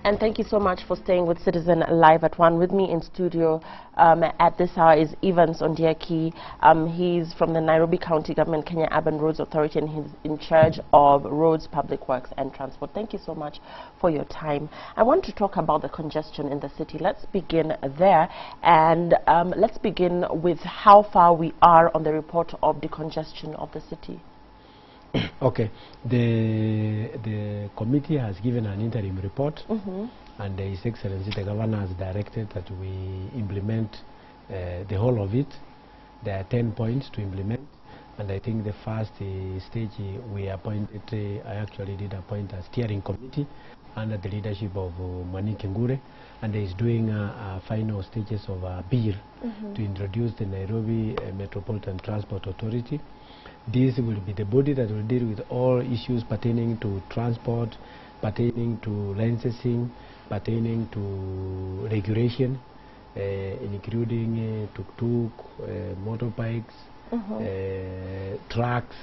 And thank you so much for staying with Citizen Live at 1. With me in studio at this hour is Evans Ondieki. He's from the Nairobi County Government, Kenya Urban Roads Authority, and he's in charge of roads, public works and transport. Thank you so much for your time. I want to talk about the congestion in the city. Let's begin there, and let's begin with how far we are on the report of decongestion of the city. Okay, the committee has given an interim report, and His Excellency the Governor has directed that we implement the whole of it. There are 10 points to implement, and I think the first stage we appointed, I actually did appoint a steering committee under the leadership of Mani Kingure, and is doing final stages of a bill to introduce the Nairobi Metropolitan Transport Authority. This will be the body that will deal with all issues pertaining to transport, pertaining to licensing, pertaining to regulation, including tuk-tuk, motorbikes, trucks.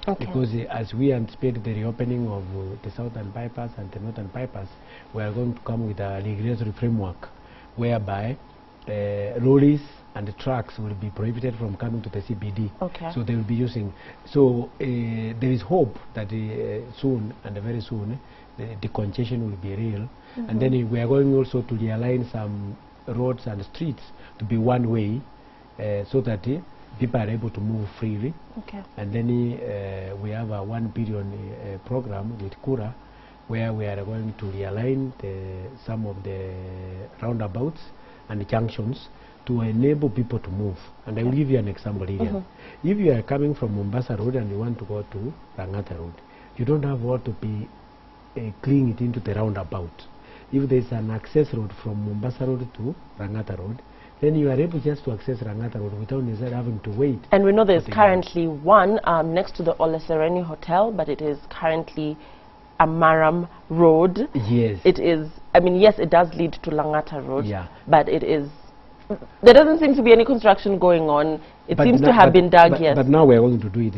Okay. Because as we anticipate the reopening of the southern bypass and the northern bypass, we are going to come with a regulatory framework whereby lorries and the trucks will be prohibited from coming to the CBD. Okay. So they will be using. So there is hope that soon, and very soon, the congestion will be real. And then we are going also to realign some roads and streets to be one way, so that people are able to move freely. Okay. And then we have a 1 billion program with Kura, where we are going to realign some of the roundabouts and junctions to enable people to move. And I will give you an example here. If you are coming from Mombasa Road and you want to go to Langata Road, you don't have what to be cleaning it into the roundabout. If there is an access road from Mombasa Road to Langata Road, then you are able just to access Langata Road without necessarily having to wait. And we know there is currently one next to the Ole Sereni Hotel, but it is currently a Maram Road. Yes. It is, I mean, yes, it does lead to Langata Road, but it is, there doesn't seem to be any construction going on. It seems to have been dug, yes. But now we are going to do it,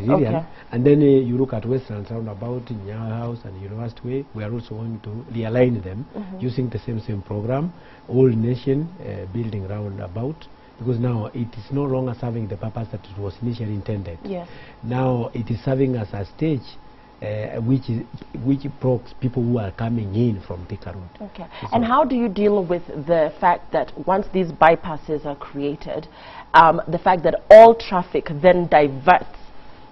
and then you look at Western Roundabout, in Nyaha House and University Way, we are also going to realign them using the same program, Old Nation building roundabout, because now it is no longer serving the purpose that it was initially intended. Yes. Now it is serving as a stage which blocks people who are coming in from Thika Road. Okay. So and how do you deal with the fact that once these bypasses are created, the fact that all traffic then diverts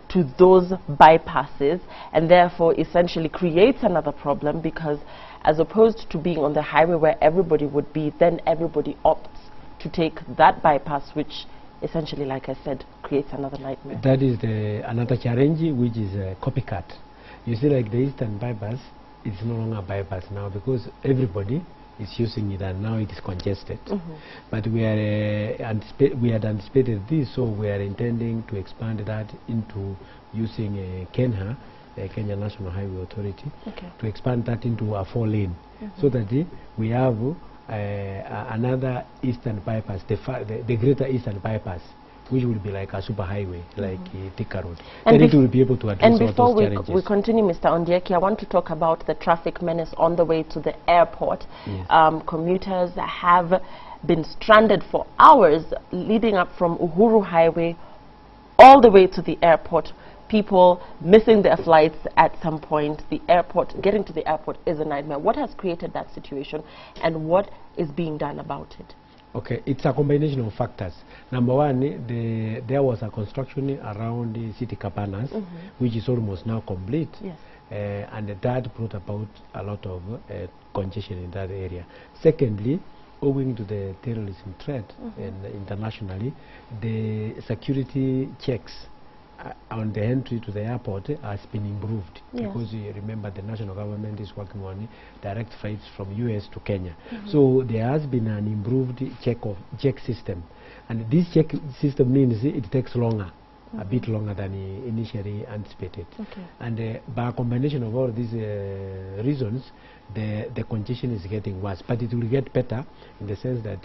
to those bypasses and therefore essentially creates another problem, because as opposed to being on the highway where everybody would be, then everybody opts to take that bypass, which essentially, like I said, creates another nightmare. That is another challenge, which is copycat. You see, like the Eastern bypass, it's no longer a bypass now because everybody is using it, and now it is congested. But we had anticipated this, so we are intending to expand that into using Kenya National Highway Authority, to expand that into a 4-lane, so that we have another Eastern bypass, the greater Eastern bypass, which will be like a super highway, like Thika Road. And it will be able to address all those challenges. And before we continue, Mr. Ondieki, I want to talk about the traffic menace on the way to the airport. Yes. Commuters have been stranded for hours leading up from Uhuru Highway all the way to the airport. People missing their flights at some point. The airport, getting to the airport is a nightmare. What has created that situation, and what is being done about it? Okay, it's a combination of factors. Number one, there was a construction around the city cabanas, which is almost now complete. Yes. And that brought about a lot of congestion in that area. Secondly, owing to the terrorism threat internationally, the security checks on the entry to the airport has been improved, because you remember the national government is working on direct flights from US to Kenya. So there has been an improved check system, and this check system means it takes longer, a bit longer than initially anticipated. And by a combination of all these reasons, the congestion is getting worse, but it will get better in the sense that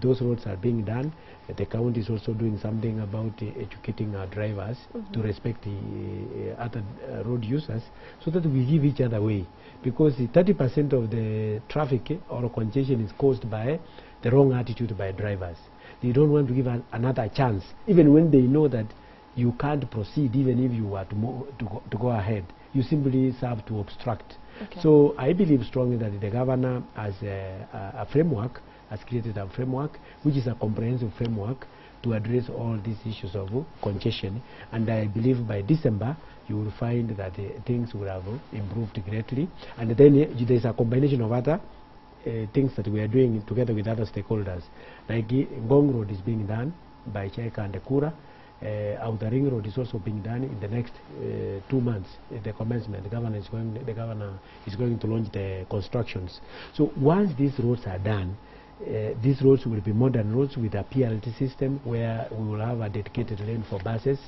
those roads are being done. The county is also doing something about educating our drivers to respect the other road users, so that we give each other way. Because 30% of the traffic or congestion is caused by the wrong attitude by drivers. They don't want to give another chance, even when they know that you can't proceed, even if you were to go ahead. You simply serve to obstruct. Okay. So I believe strongly that the governor has a framework, has created a framework, which is a comprehensive framework to address all these issues of congestion. And I believe by December, you will find that things will have improved greatly. And then there's a combination of other things that we are doing together with other stakeholders. Like Ngong Road is being done by Cheka and Kura. Outer Ring Road is also being done in the next 2 months. The commencement, the governor is going to launch the constructions. So once these roads are done, these roads will be modern roads with a PLT system where we will have a dedicated lane for buses,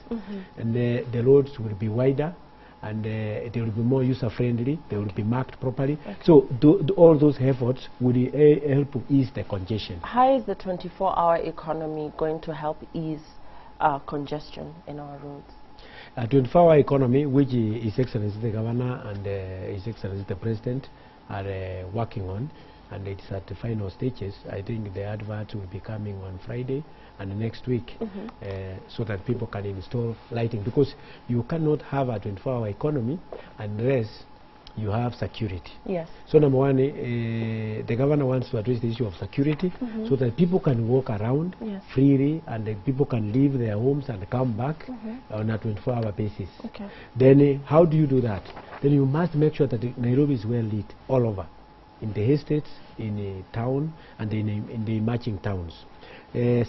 and the roads will be wider, and they will be more user-friendly. They will be marked properly. Okay. So all those efforts will help ease the congestion. How is the 24-hour economy going to help ease congestion in our roads? 24-hour economy, which His Excellency the Governor and His Excellency the President are working on, and it's at the final stages. I think the advert will be coming on Friday and next week, so that people can install lighting, because you cannot have a 24-hour economy unless you have security. Yes. So number one, the governor wants to address the issue of security, so that people can walk around freely, and people can leave their homes and come back on a 24-hour basis. Okay. Then how do you do that? Then you must make sure that Nairobi is well lit all over, in the estates, in a town, and in the emerging towns.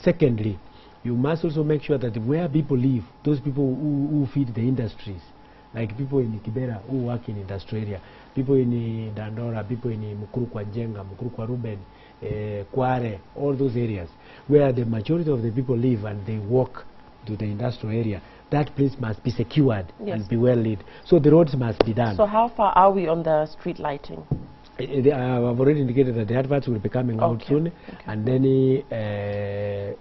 Secondly, you must also make sure that where people live, those people who feed the industries, like people in Kibera who work in industrial area, people in Dandora, people in Mukurukwa Njenga, Mukurukwa Ruben, Kware, all those areas where the majority of the people live and they walk to the industrial area, that place must be secured and be well lit. So the roads must be done. So how far are we on the street lighting? I've already indicated that the adverts will be coming out soon, and then there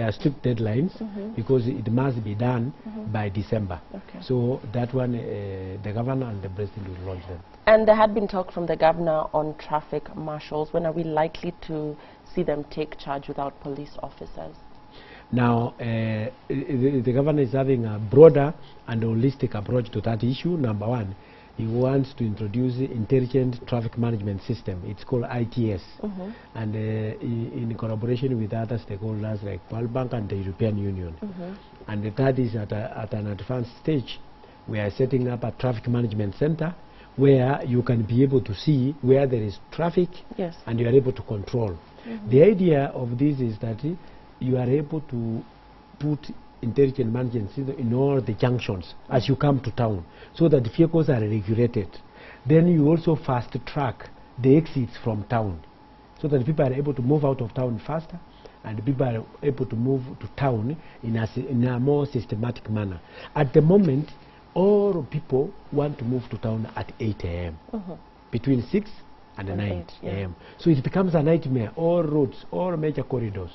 are strict deadlines, because it must be done by December. Okay. So that one, the governor and the president will launch them. And there had been talk from the governor on traffic marshals. When are we likely to see them take charge without police officers? Now, the governor is having a broader and holistic approach to that issue. Number one, he wants to introduce the Intelligent Traffic Management System. It's called ITS, and in collaboration with other stakeholders like World Bank and the European Union. And that is at an advanced stage. We are setting up a traffic management center where you can be able to see where there is traffic, and you are able to control. The idea of this is that you are able to put intelligent management system in all the junctions as you come to town, so that the vehicles are regulated. Then you also fast track the exits from town, so that people are able to move out of town faster, and people are able to move to town in a more systematic manner. At the moment, all people want to move to town at 8 a.m. Between 6 and 9 a.m. So it becomes a nightmare. All roads, all major corridors,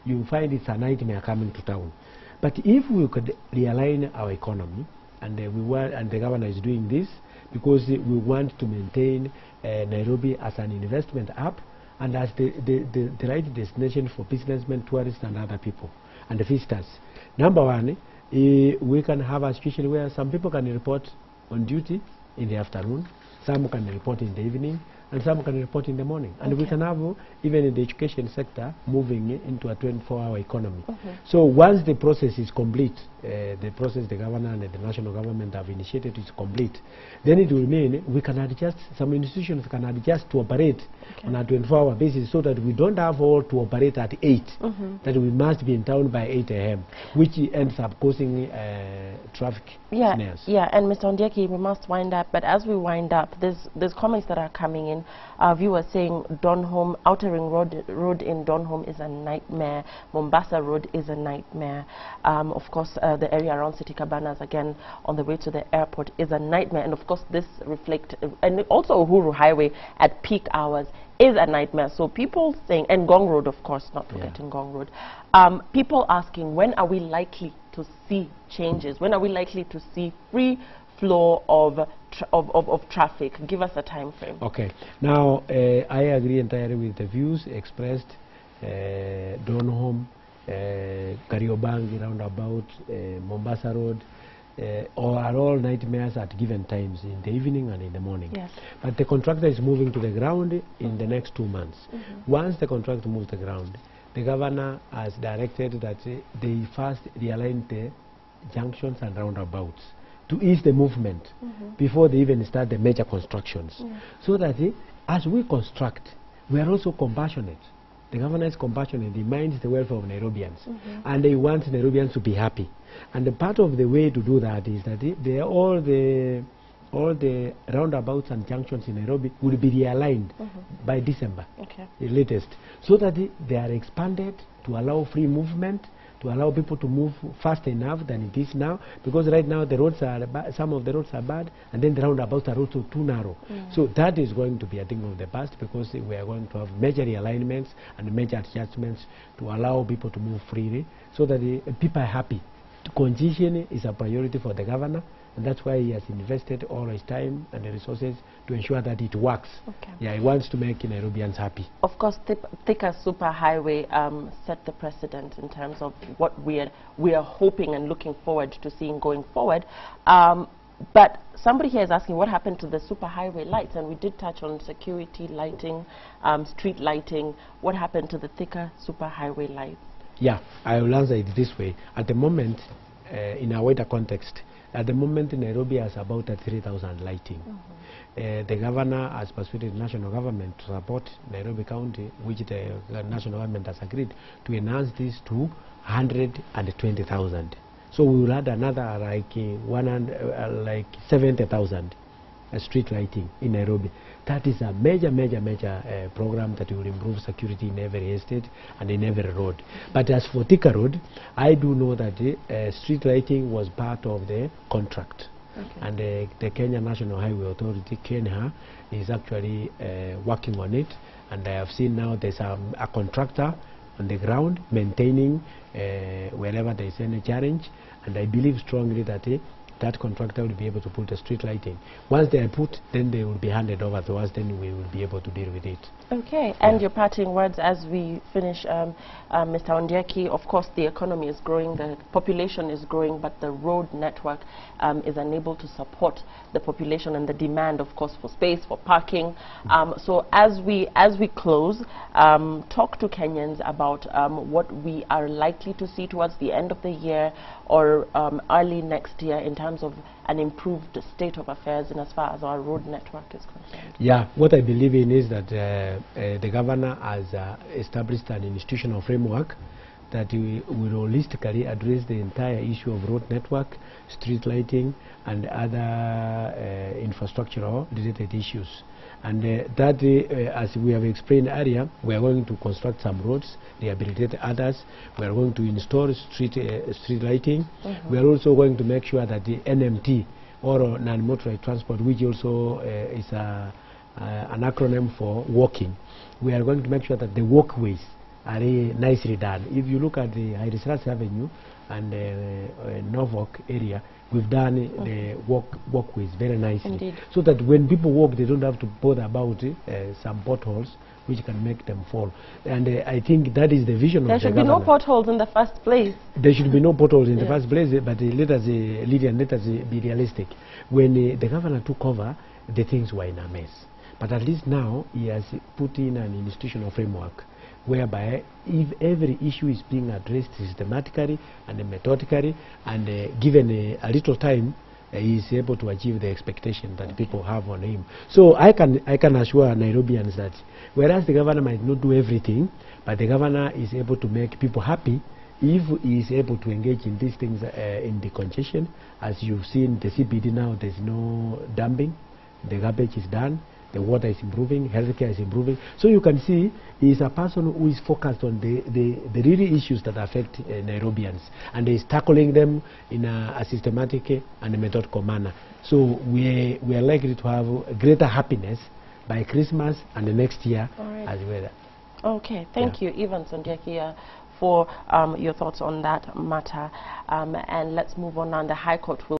you find it's a nightmare coming to town. But if we could realign our economy, and the governor is doing this, because we want to maintain Nairobi as an investment hub and as the right destination for businessmen, tourists, and other people, and the visitors. Number one, we can have a situation where some people can report on duty in the afternoon, some can report in the evening, and some can report in the morning. And we can have, even in the education sector, moving into a 24-hour economy. So once the process is complete, the process the governor and the national government have initiated is complete, then it will mean we can adjust, some institutions can adjust to operate on a 24-hour basis, so that we don't have all to operate at 8, that we must be in town by 8 a.m., which ends up causing traffic snares. Yeah, and Mr. Ondieki, we must wind up, but as we wind up, there's comments that are coming in line. Viewer saying Donholm, Outer Ring Road in Donholm is a nightmare. Mombasa Road is a nightmare. Of course, the area around City Cabanas, again, on the way to the airport is a nightmare. And of course, this reflect, and also Uhuru Highway at peak hours is a nightmare. So people saying, and Gong Road, of course, not forgetting Gong Road. People asking, when are we likely to see changes? When are we likely to see free flow of traffic? Give us a time frame. Okay. Now, I agree entirely with the views expressed. Donholm, Kariobangi roundabout, Mombasa Road, are all nightmares at given times in the evening and in the morning. Yes. But the contractor is moving to the ground in the next 2 months. Once the contractor moves the ground, the governor has directed that they first realign the junctions and roundabouts to ease the movement before they even start the major constructions. So that as we construct, we are also compassionate. The governor is compassionate. He minds the welfare of Nairobians. And they want Nairobians to be happy. And the part of the way to do that is that all the roundabouts and junctions in Nairobi will be realigned by December, the latest, so that they are expanded to allow free movement, to allow people to move fast enough than it is now, because right now the roads are some of the roads are bad, and then the roundabouts are also too narrow. So that is going to be a thing of the past, because we are going to have major realignments and major adjustments to allow people to move freely, so that the people are happy. Congestion is a priority for the governor, and that's why he has invested all his time and the resources to ensure that it works. Yeah, he wants to make Nairobians happy. Of course, Thika Superhighway set the precedent in terms of what we are hoping and looking forward to seeing going forward. But somebody here is asking what happened to the superhighway lights, and we did touch on security lighting, street lighting. What happened to the Thika Superhighway lights? Yeah, I will answer it this way. At the moment, in a wider context, at the moment Nairobi has about 3,000 lighting. The governor has persuaded the national government to support Nairobi County, which the national government has agreed to enhance this to 120,000. So we will add another like 70,000 street lighting in Nairobi. That is a major program that will improve security in every estate and in every road. But as for Thika Road, I do know that street lighting was part of the contract. And the Kenya National Highway Authority, KENHA, is actually working on it. And I have seen now there's a contractor on the ground maintaining wherever there is any challenge. And I believe strongly that that contractor will be able to put the street lighting. Once they are put, then they will be handed over to us, then we will be able to deal with it. Okay, and your parting words as we finish, Mr. Ondieki. Of course, the economy is growing, the population is growing, but the road network is unable to support the population and the demand, of course, for space, for parking. So as we close, talk to Kenyans about what we are likely to see towards the end of the year or early next year in terms of an improved state of affairs in as far as our road network is concerned. Yeah, what I believe in is that the governor has established an institutional framework that will holistically address the entire issue of road network, street lighting, and other infrastructural related issues. And as we have explained earlier, we are going to construct some roads, rehabilitate others. We are going to install street lighting. We are also going to make sure that the NMT, or non-motorized transport, which also is an acronym for walking, we are going to make sure that the walkways are nicely done. If you look at the Haile Selassie Avenue and Norfolk area, we've done the walkways very nicely. Indeed. So that when people walk, they don't have to bother about some potholes which can make them fall. And I think that is the vision of the government. There should be no potholes in the first place. There should be no potholes in the first place, but let us be realistic. When the governor took over, the things were in a mess. But at least now he has put in an institutional framework whereby if every issue is being addressed systematically and methodically and given a little time, he is able to achieve the expectation that people have on him. So I can assure Nairobians that whereas the governor might not do everything, but the governor is able to make people happy if he is able to engage in these things in the congestion. As you've seen the CBD now, there's no dumping, the garbage is done, the water is improving, healthcare is improving. So you can see he is a person who is focused on the really issues that affect Nairobians, and he is tackling them in a systematic and a methodical manner. So we are likely to have a greater happiness by Christmas and the next year as well. Okay, thank you, Evans Ondieki, for your thoughts on that matter. And let's move on now. The High Court will